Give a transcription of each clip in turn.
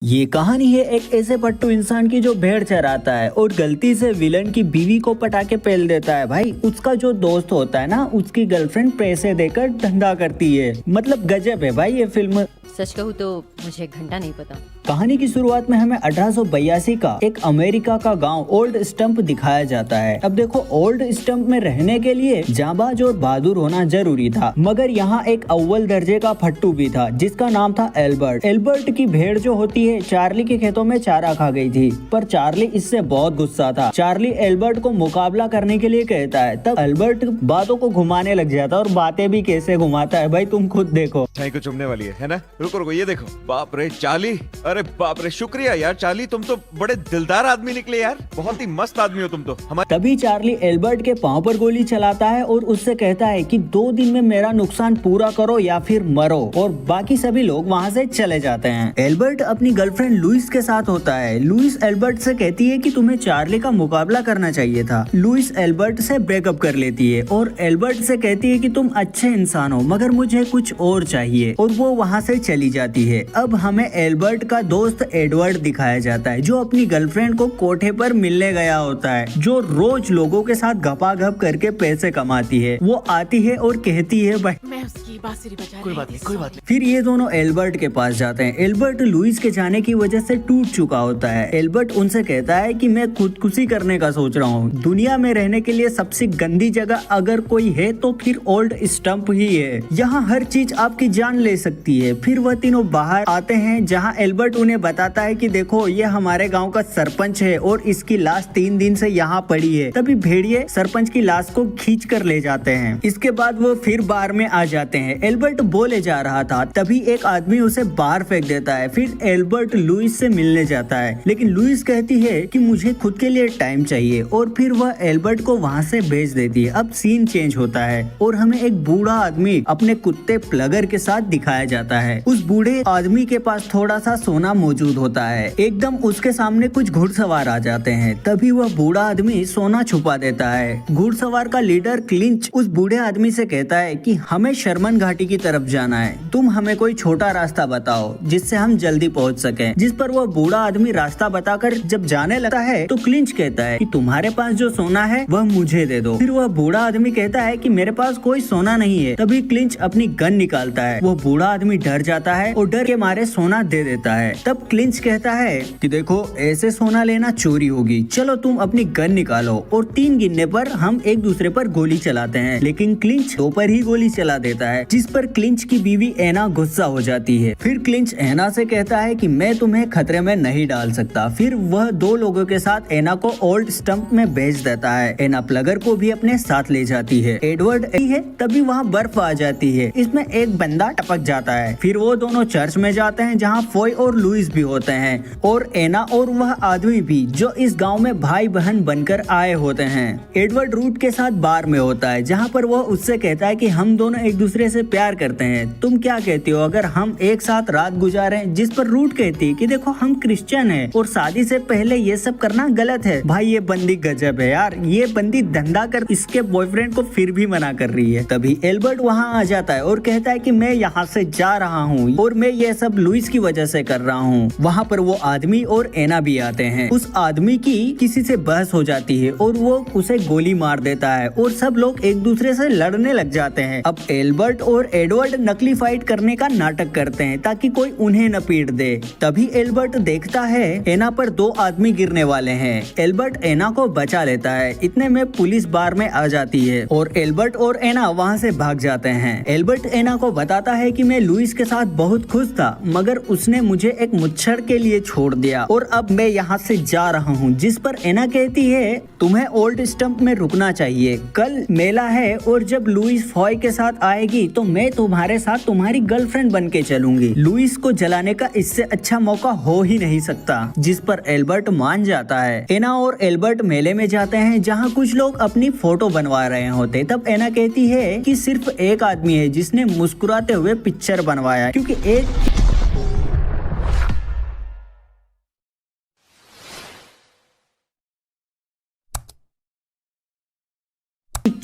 ये कहानी है एक ऐसे पट्टू इंसान की जो भेड़ चराता है और गलती से विलन की बीवी को पटा के पेल देता है। भाई उसका जो दोस्त होता है ना, उसकी गर्लफ्रेंड पैसे देकर धंधा करती है। मतलब गजब है भाई ये फिल्म। सच कहूँ तो मुझे एक घंटा नहीं पता। कहानी की शुरुआत में हमें 1882 का एक अमेरिका का गांव ओल्ड स्टंप दिखाया जाता है। अब देखो, ओल्ड स्टंप में रहने के लिए जाबाज और बहादुर होना जरूरी था, मगर यहाँ एक अव्वल दर्जे का फट्टू भी था जिसका नाम था एल्बर्ट। एल्बर्ट की भेड़ जो होती है चार्ली के खेतों में चारा खा गई थी, पर चार्ली इससे बहुत गुस्सा था। चार्ली एल्बर्ट को मुकाबला करने के लिए कहता है, तब एल्बर्ट बातों को घुमाने लग जाता है और बातें भी कैसे घुमाता है भाई तुम खुद देखो। चाय को चुमने वाली है ना? रुको रुको, ये देखो। बाप रे चार्ली, अरे बाप रे, शुक्रिया यार चार्ली, तुम तो बड़े दिलदार आदमी निकले यार, बहुत ही मस्त आदमी हो तुम तो। तभी चार्ली एल्बर्ट के पांव पर गोली चलाता है और उससे कहता है कि 2 दिन में मेरा नुकसान पूरा करो या फिर मरो, और बाकी सभी लोग वहाँ से चले जाते हैं। एल्बर्ट अपनी गर्लफ्रेंड लुइस के साथ होता है। लुइस एल्बर्ट से कहती है कि तुम्हें चार्ली का मुकाबला करना चाहिए था। लुइस एल्बर्ट से ब्रेकअप कर लेती है और एल्बर्ट से कहती है कि तुम अच्छे इंसान हो मगर मुझे कुछ और चाहिए, और वो वहाँ से चली जाती है। अब हमें एल्बर्ट का दोस्त एडवर्ड दिखाया जाता है जो अपनी गर्लफ्रेंड को कोठे पर मिलने गया होता है, जो रोज लोगों के साथ घपाघप करके पैसे कमाती है। वो आती है और कहती है भाई मैं उसकी बांसुरी बजा कोई बात नहीं, कोई बात नहीं। फिर ये दोनों एल्बर्ट के पास जाते हैं। एल्बर्ट लुइस के जाने की वजह से टूट चुका होता है। एल्बर्ट उनसे कहता है कि मैं खुदकुशी करने का सोच रहा हूँ। दुनिया में रहने के लिए सबसे गंदी जगह अगर कोई है तो फिर ओल्ड स्टंप ही है। यहाँ हर चीज आपकी जान ले सकती है। फिर वह तीनों बाहर आते हैं जहाँ एल्बर्ट उन्हें बताता है कि देखो ये हमारे गाँव का सरपंच है और इसकी लाश 3 दिन से यहाँ पड़ी है। तभी भेड़िए सरपंच की लाश को खींच कर ले जाते हैं। इसके बाद वो फिर बार में आ जाते हैं। एल्बर्ट बोले जा रहा था, तभी एक आदमी उसे बाहर फेंक देता है। फिर एल्बर्ट लुइस से मिलने जाता है, लेकिन लुइस कहती है कि मुझे खुद के लिए टाइम चाहिए, और फिर वह एल्बर्ट को वहाँ से भेज देती है। अब सीन चेंज होता है और हमें एक बूढ़ा आदमी अपने कुत्ते प्लगर के साथ दिखाया जाता है। उस बूढ़े आदमी के पास थोड़ा सा सोना मौजूद होता है। एकदम उसके सामने कुछ घुड़सवार आ जाते हैं, तभी वह बूढ़ा आदमी सोना छुपा देता है। घुड़सवार का लीडर क्लिंच उस बूढ़े आदमी से कहता है कि हमें शर्मन घाटी की तरफ जाना है, तुम हमें कोई छोटा रास्ता बताओ जिससे हम जल्दी पहुंच सकें। जिस पर वह बूढ़ा आदमी रास्ता बताकर जब जाने लगता है तो क्लिंच कहता है कि तुम्हारे पास जो सोना है वह मुझे दे दो। फिर वह बूढ़ा आदमी कहता है कि मेरे पास कोई सोना नहीं है। तभी क्लिंच अपनी गन निकालता है। वो बूढ़ा आदमी डर जाता है और डर के मारे सोना दे देता है। तब क्लिंच कहता है कि देखो ऐसे सोना लेना चोरी होगी, चलो तुम अपनी गन निकालो, और 3 गिनने पर हम एक दूसरे पर गोली चलाते हैं। लेकिन क्लिंच 2 पर ही गोली चला देता है, जिस पर क्लिंच की बीवी एना गुस्सा हो जाती है। फिर क्लिंच एना से कहता है कि मैं तुम्हें खतरे में नहीं डाल सकता। फिर वह 2 लोगों के साथ एना को ओल्ड स्टंप में भेज देता है। एना प्लगर को भी अपने साथ ले जाती है। एडवर्ड है, तभी वहाँ बर्फ आ जाती है। इसमें एक बंदा टपक जाता है। फिर वो दोनों चर्च में जाते हैं जहाँ फॉय और लुइस भी होते हैं, और एना और वह आदमी भी जो इस गांव में भाई बहन बनकर आए होते हैं। एडवर्ड रूट के साथ बार में होता है जहाँ पर वह उससे कहता है कि हम दोनों एक दूसरे से प्यार करते हैं, तुम क्या कहती हो अगर हम एक साथ रात गुजारें? जिस पर रूट कहती है कि देखो हम क्रिश्चियन हैं और शादी से पहले ये सब करना गलत है। भाई ये बंदी गजब है यार, ये बंदी धंधा कर इसके बॉयफ्रेंड को फिर भी मना कर रही है। तभी एल्बर्ट वहाँ आ जाता है और कहता है कि मैं यहाँ से जा रहा हूँ और मैं ये सब लुइस की वजह से कर रहा हूँ। वहाँ पर वो आदमी और एना भी आते हैं। उस आदमी की किसी से बहस हो जाती है और वो उसे गोली मार देता है और सब लोग एक दूसरे से लड़ने लग जाते हैं। अब एल्बर्ट और एडवर्ड नकली फाइट करने का नाटक करते हैं ताकि कोई उन्हें न पीट दे। तभी एल्बर्ट देखता है एना पर 2 आदमी गिरने वाले हैं। एल्बर्ट एना को बचा लेता है। इतने में पुलिस बार में आ जाती है और एल्बर्ट और एना वहाँ से भाग जाते हैं। एल्बर्ट एना को बताता है कि मैं लुइस के साथ बहुत खुश था, मगर उसने मुझे एक मुच्छर के लिए छोड़ दिया और अब मैं यहाँ से जा रहा हूँ। जिस पर एना कहती है तुम्हें ओल्ड स्टंप में रुकना चाहिए, कल मेला है और जब लुइस फॉय के साथ आएगी तो मैं तुम्हारे साथ तुम्हारी गर्लफ्रेंड बन के चलूंगी। लुइस को जलाने का इससे अच्छा मौका हो ही नहीं सकता। जिस पर एल्बर्ट मान जाता है। एना और एल्बर्ट मेले में जाते हैं जहाँ कुछ लोग अपनी फोटो बनवा रहे होते। तब एना कहती है कि सिर्फ एक आदमी है जिसने मुस्कुराते हुए पिक्चर बनवाया, क्योंकि एक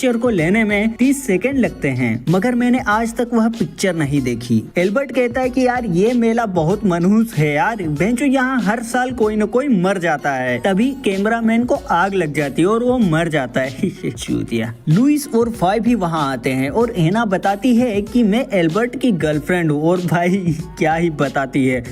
पिक्चर को लेने में 30 सेकंड लगते हैं, मगर मैंने आज तक वह पिक्चर नहीं देखी। एल्बर्ट कहता है कि यार ये मेला बहुत मनहूस है यार, बेंचो यहाँ हर साल कोई न कोई मर जाता है। तभी कैमरामैन को आग लग जाती है और वो मर जाता है। चूतिया। लुइस और फॉय भी वहाँ आते हैं और एना बताती है कि मैं एल्बर्ट की गर्लफ्रेंड हूँ, और भाई क्या ही बताती है।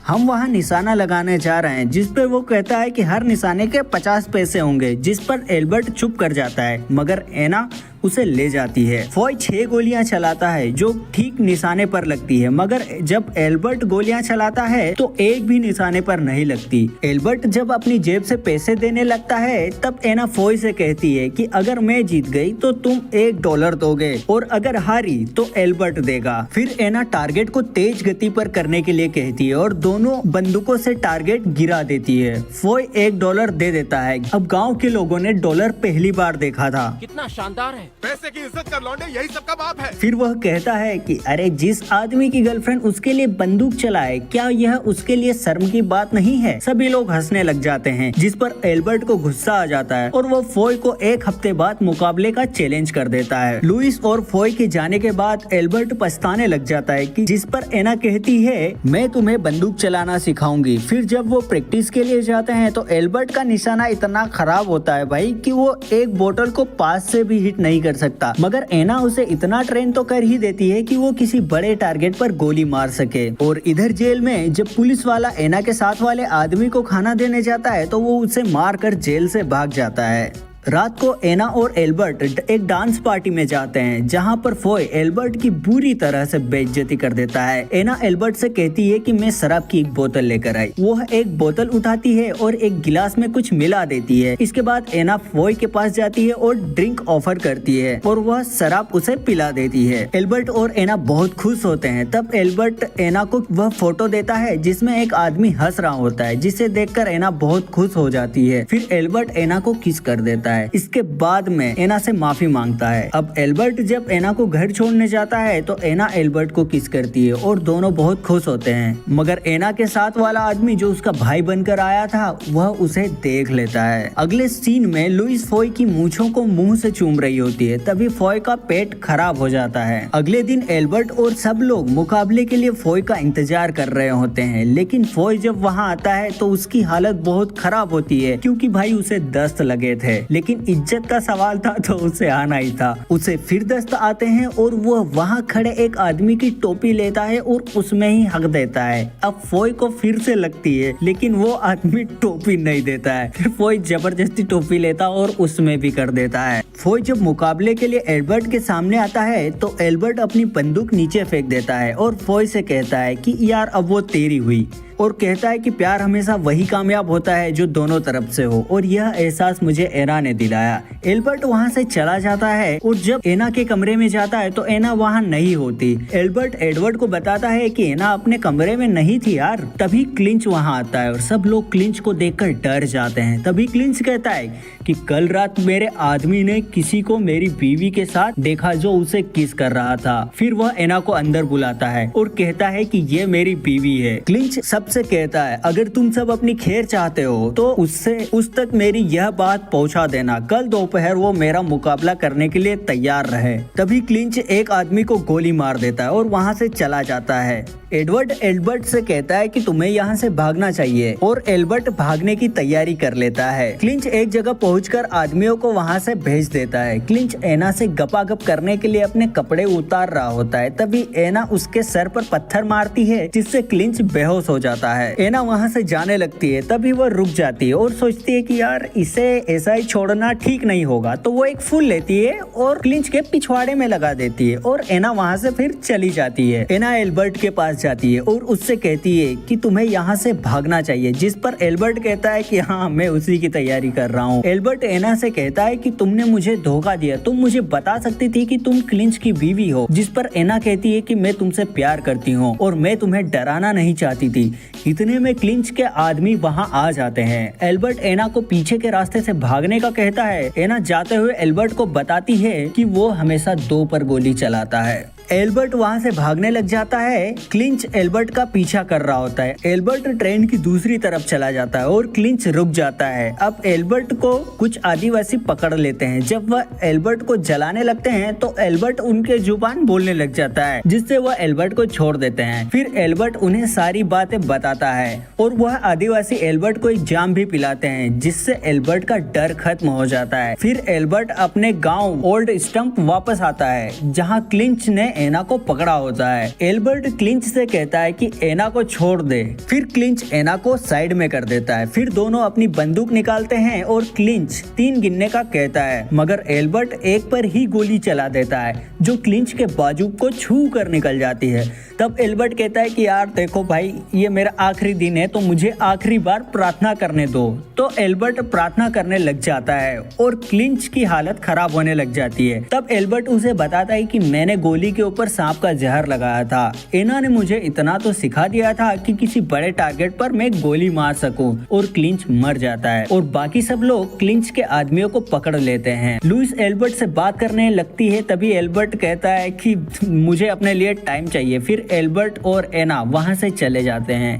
हम वहाँ निशाना लगाने जा रहे हैं, जिस पर वो कहता है कि हर निशाने के 50 पैसे होंगे, जिस पर एल्बर्ट चुप कर जाता है, मगर एना उसे ले जाती है। फॉय 6 गोलियां चलाता है जो ठीक निशाने पर लगती है, मगर जब एल्बर्ट गोलियां चलाता है तो एक भी निशाने पर नहीं लगती। एल्बर्ट जब अपनी जेब से पैसे देने लगता है तब एना फॉय से कहती है कि अगर मैं जीत गई तो तुम $1 दोगे और अगर हारी तो एल्बर्ट देगा। फिर एना टारगेट को तेज गति पर करने के लिए कहती है और दोनों बंदूकों से टारगेट गिरा देती है। फॉय $1 दे देता है। अब गाँव के लोगों ने डॉलर पहली बार देखा था। कितना शानदार है। पैसे की इज्जत कर लौंडे, यही सबका बाप है। फिर वह कहता है कि अरे जिस आदमी की गर्लफ्रेंड उसके लिए बंदूक चलाए, क्या यह उसके लिए शर्म की बात नहीं है। सभी लोग हंसने लग जाते हैं, जिस पर एल्बर्ट को गुस्सा आ जाता है और वो फॉय को 1 हफ्ते बाद मुकाबले का चैलेंज कर देता है। लुइस और फॉय के जाने के बाद एल्बर्ट पछताने लग जाता है कि जिस पर एना कहती है मैं तुम्हें बंदूक चलाना सिखाऊंगी। फिर जब वो प्रैक्टिस के लिए जाते हैं तो एल्बर्ट का निशाना इतना खराब होता है भाई कि वो एक बोतल को पास से भी हिट नहीं कर सकता, मगर एना उसे इतना ट्रेन तो कर ही देती है कि वो किसी बड़े टारगेट पर गोली मार सके। और इधर जेल में जब पुलिस वाला एना के साथ वाले आदमी को खाना देने जाता है तो वो उसे मार कर जेल से भाग जाता है। रात को एना और एल्बर्ट एक डांस पार्टी में जाते हैं, जहां पर फॉय एल्बर्ट की बुरी तरह से बेइज्जती कर देता है। एना एल्बर्ट से कहती है कि मैं शराब की एक बोतल लेकर आई। वह एक बोतल उठाती है और एक गिलास में कुछ मिला देती है। इसके बाद एना फॉय के पास जाती है और ड्रिंक ऑफर करती है और वह शराब उसे पिला देती है। एल्बर्ट और एना बहुत खुश होते हैं। तब एल्बर्ट एना को वह फोटो देता है जिसमें एक आदमी हंस रहा होता है, जिसे देखकर एना बहुत खुश हो जाती है। फिर एल्बर्ट एना को किस कर देता है। इसके बाद में एना से माफी मांगता है। अब एल्बर्ट जब एना को घर छोड़ने जाता है तो एना एल्बर्ट को किस करती है और दोनों बहुत खुश होते हैं, मगर एना के साथ वाला आदमी जो उसका भाई बनकर आया था वह उसे देख लेता है। अगले सीन में लुइस फॉय की मूंछों को मुंह से चूम रही होती है, तभी फॉय का पेट खराब हो जाता है। अगले दिन एल्बर्ट और सब लोग मुकाबले के लिए फॉय का इंतजार कर रहे होते हैं, लेकिन फॉय जब वहाँ आता है तो उसकी हालत बहुत खराब होती है क्योंकि भाई उसे दस्त लगे थे। लेकिन इज्जत का सवाल था तो उसे आना ही था। उसे फिर दस्त आते हैं और वह वहाँ खड़े एक आदमी की टोपी लेता है और उसमें ही हक देता है। अब फॉय को फिर से लगती है, लेकिन वो आदमी टोपी नहीं देता है। फिर फॉय जबरदस्ती टोपी लेता और उसमें भी कर देता है। फॉय जब मुकाबले के लिए एल्बर्ट के सामने आता है तो एल्बर्ट अपनी बंदूक नीचे फेंक देता है और फॉय से कहता है कि यार अब वो तेरी हुई, और कहता है कि प्यार हमेशा वही कामयाब होता है जो दोनों तरफ से हो, और यह एहसास मुझे एना ने दिलाया। एल्बर्ट वहाँ से चला जाता है और जब एना के कमरे में जाता है तो एना वहाँ नहीं होती। एल्बर्ट एडवर्ड को बताता है कि एना अपने कमरे में नहीं थी यार। तभी क्लिंच वहाँ आता है और सब लोग क्लिंच को देखकर डर जाते हैं। तभी क्लिंच कहता है कि कल रात मेरे आदमी ने किसी को मेरी बीवी के साथ देखा जो उसे किस कर रहा था। फिर वह एना को अंदर बुलाता है और कहता है कि ये मेरी बीवी है। क्लिंच सबसे कहता है अगर तुम सब अपनी खैर चाहते हो तो उससे उस तक मेरी यह बात पहुंचा देना, कल दोपहर वो मेरा मुकाबला करने के लिए तैयार रहे। तभी क्लिंच एक आदमी को गोली मार देता है और वहाँ से चला जाता है। एडवर्ड एल्बर्ट से कहता है कि तुम्हें यहाँ से भागना चाहिए और एल्बर्ट भागने की तैयारी कर लेता है। क्लिंच एक जगह पहुंचकर आदमियों को वहाँ से भेज देता है। क्लिंच एना से गपागप करने के लिए अपने कपड़े उतार रहा होता है, तभी एना उसके सर पर पत्थर मारती है जिससे क्लिंच बेहोश हो जाता है। एना वहाँ से जाने लगती है, तभी वो रुक जाती है और सोचती है कि यार इसे ऐसा ही छोड़ना ठीक नहीं होगा, तो वो एक फूल लेती है और क्लिंच के पिछवाड़े में लगा देती है और एना वहाँ से फिर चली जाती है। एना एल्बर्ट के पास जाती है और उससे कहती है कि तुम्हें यहाँ से भागना चाहिए, जिस पर एल्बर्ट कहता है कि हाँ मैं उसी की तैयारी कर रहा हूँ। एल्बर्ट एना से कहता है कि तुमने मुझे धोखा दिया, तुम मुझे बता सकती थी कि तुम क्लिंच की बीवी हो, जिस पर एना कहती है कि मैं तुमसे प्यार करती हूँ और मैं तुम्हें डराना नहीं चाहती थी। इतने में क्लिंच के आदमी वहाँ आ जाते हैं। एल्बर्ट एना को पीछे के रास्ते से भागने का कहता है। एना जाते हुए एल्बर्ट को बताती है कि वो हमेशा 2 पर गोली चलाता है। एल्बर्ट वहाँ से भागने लग जाता है। क्लिंच एल्बर्ट का पीछा कर रहा होता है। एल्बर्ट ट्रेन की दूसरी तरफ चला जाता है और क्लिंच रुक जाता है। अब एल्बर्ट को कुछ आदिवासी पकड़ लेते हैं। जब वह एल्बर्ट को जलाने लगते हैं तो एल्बर्ट उनके जुबान बोलने लग जाता है, जिससे वह एल्बर्ट को छोड़ देते हैं। फिर एल्बर्ट उन्हें सारी बातें बताता है और वह आदिवासी एल्बर्ट को एक जाम भी पिलाते हैं, जिससे एल्बर्ट का डर खत्म हो जाता है। फिर एल्बर्ट अपने गांव ओल्ड स्टंप वापस आता है, जहां क्लिंच ने एना को पकड़ा होता है। एल्बर्ट क्लिंच से कहता है कि एना को छोड़ दे। फिर क्लिंच एना को साइड में कर देता है। फिर दोनों अपनी बंदूक निकालते हैं और क्लिंच 3 गिनने का कहता है, मगर एल्बर्ट एक पर ही गोली चला देता है, जो क्लिंच के बाजू को छू कर निकल जाती है। तब एल्बर्ट कहता है कि यार देखो भाई, ये मेरा आखिरी दिन है तो मुझे आखिरी बार प्रार्थना करने दो। तो एल्बर्ट प्रार्थना करने लग जाता है और क्लिंच की हालत खराब होने लग जाती है। तब एल्बर्ट उसे बताता है कि मैंने गोली के ऊपर सांप का जहर लगाया था। एना ने मुझे इतना तो सिखा दिया था कि किसी बड़े टारगेट पर मैं गोली मार सकूं। और क्लिंच मर जाता है और बाकी सब लोग क्लिंच के आदमियों को पकड़ लेते हैं। लुइस एल्बर्ट से बात करने लगती है। तभी एल्बर्ट कहता है कि मुझे अपने लिए टाइम चाहिए। फिर एल्बर्ट और एना वहां से चले जाते हैं।